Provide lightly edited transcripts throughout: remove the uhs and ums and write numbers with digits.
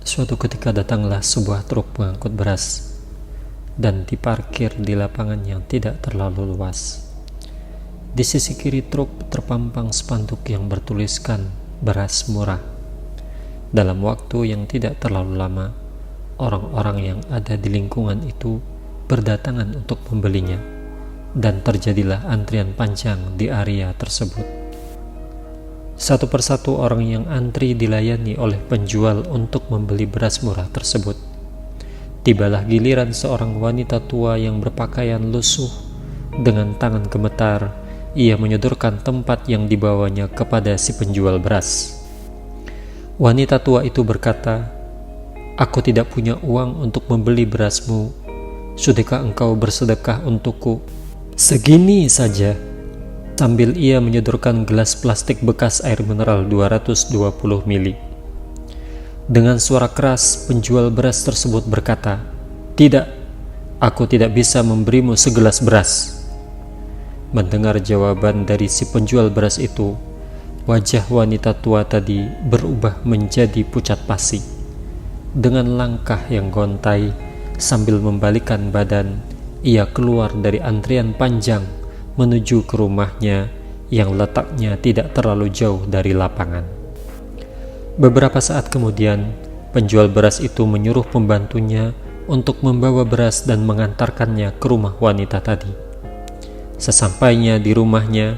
Suatu ketika datanglah sebuah truk pengangkut beras dan diparkir di lapangan yang tidak terlalu luas. Di sisi kiri truk terpampang spanduk yang bertuliskan beras murah. Dalam waktu yang tidak terlalu lama, orang-orang yang ada di lingkungan itu berdatangan untuk membelinya, dan terjadilah antrian panjang di area tersebut. Satu persatu orang yang antri dilayani oleh penjual untuk membeli beras murah tersebut. Tibalah giliran seorang wanita tua yang berpakaian lusuh. Dengan tangan gemetar, ia menyodorkan tempat yang dibawanya kepada si penjual beras. Wanita tua itu berkata, "Aku tidak punya uang untuk membeli berasmu. Sudahkah engkau bersedekah untukku segini saja?" Sambil ia menyodorkan gelas plastik bekas air mineral 220 mili. Dengan suara keras, penjual beras tersebut berkata, "Tidak, aku tidak bisa memberimu segelas beras." Mendengar jawaban dari si penjual beras itu, wajah wanita tua tadi berubah menjadi pucat pasi. Dengan langkah yang gontai, sambil membalikkan badan, ia keluar dari antrian panjang menuju ke rumahnya yang letaknya tidak terlalu jauh dari lapangan. Beberapa saat kemudian, penjual beras itu menyuruh pembantunya untuk membawa beras dan mengantarkannya ke rumah wanita tadi. Sesampainya di rumahnya,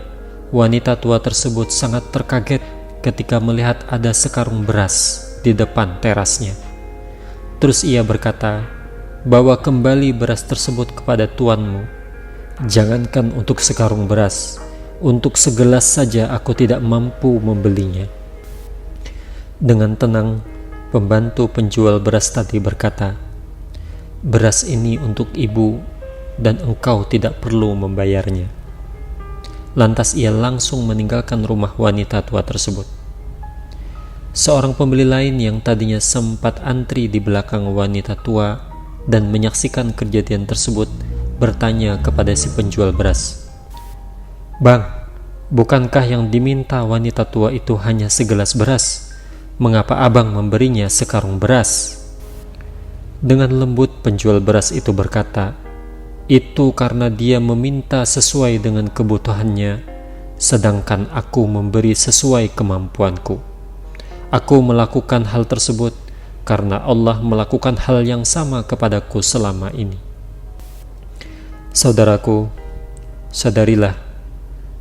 wanita tua tersebut sangat terkaget ketika melihat ada sekarung beras di depan terasnya. Terus ia berkata, "Bawa kembali beras tersebut kepada tuanmu. Jangankan untuk sekarung beras, untuk segelas saja aku tidak mampu membelinya." Dengan tenang, pembantu penjual beras tadi berkata, "Beras ini untuk ibu dan engkau tidak perlu membayarnya." Lantas ia langsung meninggalkan rumah wanita tua tersebut. Seorang pembeli lain yang tadinya sempat antri di belakang wanita tua dan menyaksikan kejadian tersebut bertanya kepada si penjual beras, "Bang, bukankah yang diminta wanita tua itu hanya segelas beras? Mengapa abang memberinya sekarung beras?" Dengan lembut penjual beras itu berkata, "Itu karena dia meminta sesuai dengan kebutuhannya, sedangkan aku memberi sesuai kemampuanku. Aku melakukan hal tersebut karena Allah melakukan hal yang sama kepadaku selama ini." Saudaraku, sadarilah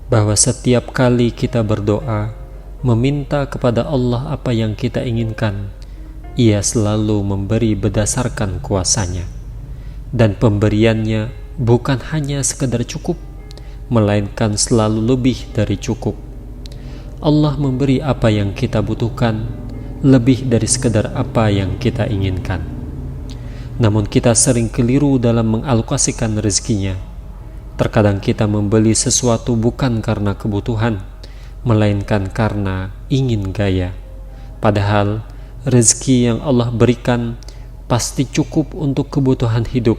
bahwa setiap kali kita berdoa, meminta kepada Allah apa yang kita inginkan, Ia selalu memberi berdasarkan kuasanya. Dan pemberiannya bukan hanya sekedar cukup, melainkan selalu lebih dari cukup. Allah memberi apa yang kita butuhkan, lebih dari sekedar apa yang kita inginkan. Namun kita sering keliru dalam mengalokasikan rezekinya. Terkadang kita membeli sesuatu bukan karena kebutuhan, melainkan karena ingin gaya. Padahal rezeki yang Allah berikan pasti cukup untuk kebutuhan hidup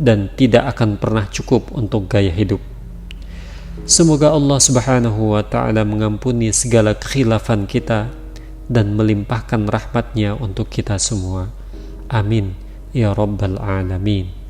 dan tidak akan pernah cukup untuk gaya hidup. Semoga Allah Subhanahu wa Ta'ala mengampuni segala kekhilafan kita dan melimpahkan rahmatnya untuk kita semua. Amin ya Rabbal Alamin.